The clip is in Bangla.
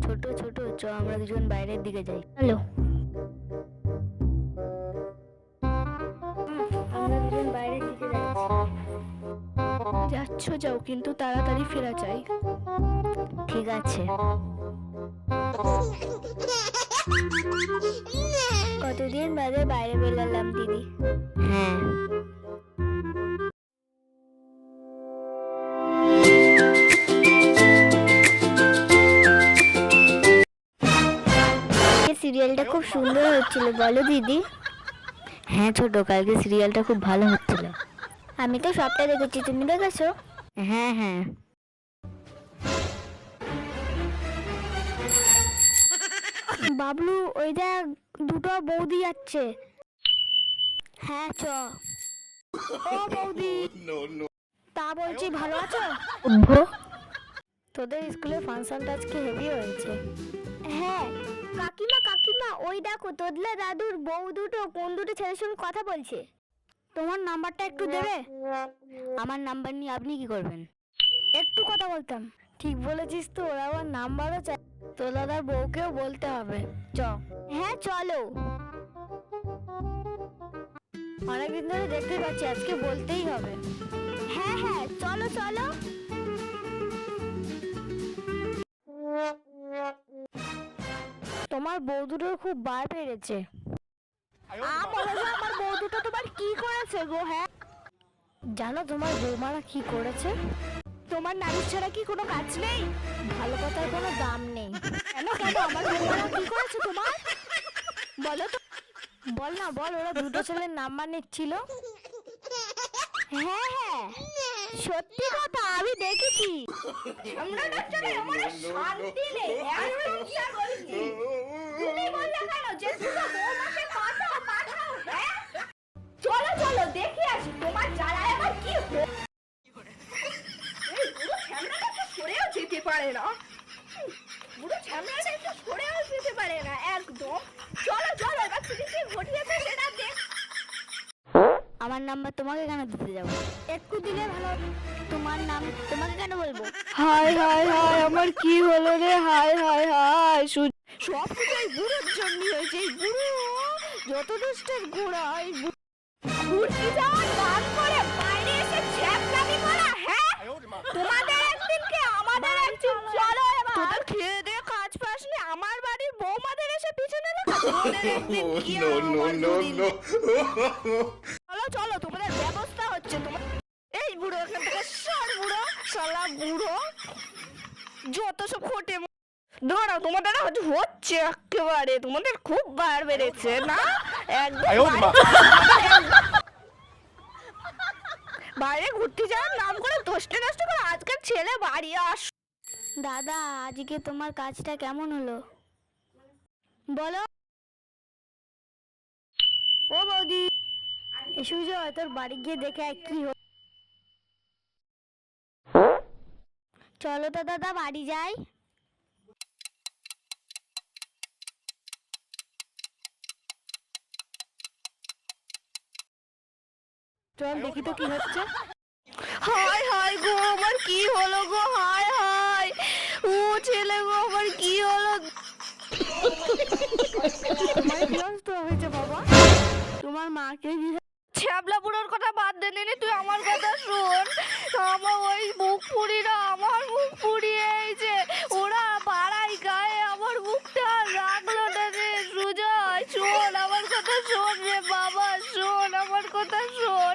ছোট ছোট, চ আমরা দুজন বাইরের দিকে যাই। হ্যালো, আমরা দুজন বাইরের দিকে যাচ্ছি। যাচ্ছ যাও, কিন্তু তাড়াতাড়ি ফেরা চাই। ঠিক আছে। কতদিন বাদে বাইরে বেরোলাম দিদি। হ্যাঁ, সিরিয়ালটা খুব সুন্দর হচ্ছিল, বলো দিদি? হ্যাঁ ছোট, কালকে সিরিয়ালটা খুব ভালো হচ্ছিল। আমি তো সবটা দেখেছি, তুমি দেখেছো? হ্যাঁ হ্যাঁ। বাবলু, ওই দেখ দুটো বৌদি যাচ্ছে। হ্যাঁ চ। ও বৌদি, তা বলছি ভালো আছো? তোদের স্কুলে ফাংশনটা আজকে হেভি হয়েছে। হ্যাঁ কাকিমা কাকিমা, ওই দেখো তোদলা দাদুর বউ দুটো কোন দুটো ছেলের সঙ্গে কথা বলছে। তোমার নাম্বারটা একটু দেবে? আমার নাম্বার নিয়ে আপনি কি করবেন? একটু কথা বলতাম। ঠিক বলেছিস তো, ওরা আমার নাম্বারও চাই। তোর দাদার বউকেও বলতে হবে। চ। হ্যাঁ চলো। অনেকদিন ধরে দেখতে পাচ্ছি, আজকে বলতেই হবে। হ্যাঁ হ্যাঁ চলো চলো। তোমার বউ দুটোর খুব বার বেড়েছে। আমার বউ দুটো তোমার কি করেছে গো? হ্যাঁ জানো তোমার বৌমারা কি করেছে? তোমার নারীর ছাড়া কি কোনো কাজ নেই? ভালো কথার কোনো দাম নেই। কেন কেন, আমার বৌমারা কি করেছে তোমার? বলো তো, বল না বল। ওরা দুটো ছেলের নাম্বার নিচ্ছিল। হ্যাঁ হ্যাঁ সত্যি কথা, আমি দেখেছি। আমরা ডাক্তারে আমার শান্তি নেই, একদম যা বলছি। তুমি বললে কেন যে দুটো বৌমাকে পাঠাও পাঠাও? হ্যাঁ চলো চলো দেখে আসি তোমার জ্বালায় আমার কি হলো। এই বুড়ো ছ্যামড়াটা তো সরেও যেতে পারে না। বুড়ো ছ্যামড়াটা একটু সরেও যেতে পারে না একদম। চলো চলো, এবার তুমি কি ঘটিয়েছে সেটা দেখ। আমার নাম্বার তোমাকে কেন দিতে যাবো? একটু দিলে ভালো। তোমার নাম তোমাকে কেন বলবো? হায় হায় হায়, আমার কি হলো রে? হায় হায় হায়, সব কিছু এই বুড়োর জন্য হয়েছে। এই বুড়ো যত দুষ্টের গোড়া, এই ঘুরতে যাওয়ার নাম করে বাইরে এসে চ্যাপলামি করা। হ্যাঁ তোমাদের একদিন কে আমাদের একদিন। চলো এবার। তোদের খেয়ে দিয়ে কাজ পাসনি, আমার বাড়ির বৌমাদের এসে পিছনে লাগা। তোদের একদিন কি আর আমার দুদিন। চলো চলো, তোমাদের ব্যবস্থা হচ্ছে। তোমার এই বুড়ো এখান থেকে সর। বুড়ো শালা বুড়ো, যত সব খোটে। দাঁড়াও, তোমাদের হচ্ছে একেবারে, তোমাদের খুব বার বেড়েছে না একদম। বাইরে ঘুরতে যাওয়ার নাম করে দোষটে নষ্ট করে আজকাল ছেলে বাড়ি আস। দাদা, আজকে তোমার কাজটা কেমন হলো বলো? ও বৌদি, সুজয় তোর বাড়ি গিয়ে দেখে আয় কি হলো। চলো তো দাদা বাড়ি যাই। চল দেখি তো কি হচ্ছে। হায় হায় গো, আমার কি হলো গো? হায় হায়, ও ছেলে গো, আমার কি হলো? তোমার কি অবস্থা হয়েছে বাবা? তোমার মাকে কি? ছ্যাবলা বুড়োর কথা বাদ দে নে, তুই আমার কথা শোন। আমার ওই মুখ পুড়িরা আমার মুখ পুড়িয়েছে। ওরা পাড়ায় গায়ে আমার মুখটা রাখলো না রে। সুজয় শোন আমার কথা, শোন রে বাবা, শোন আমার কথা শোন।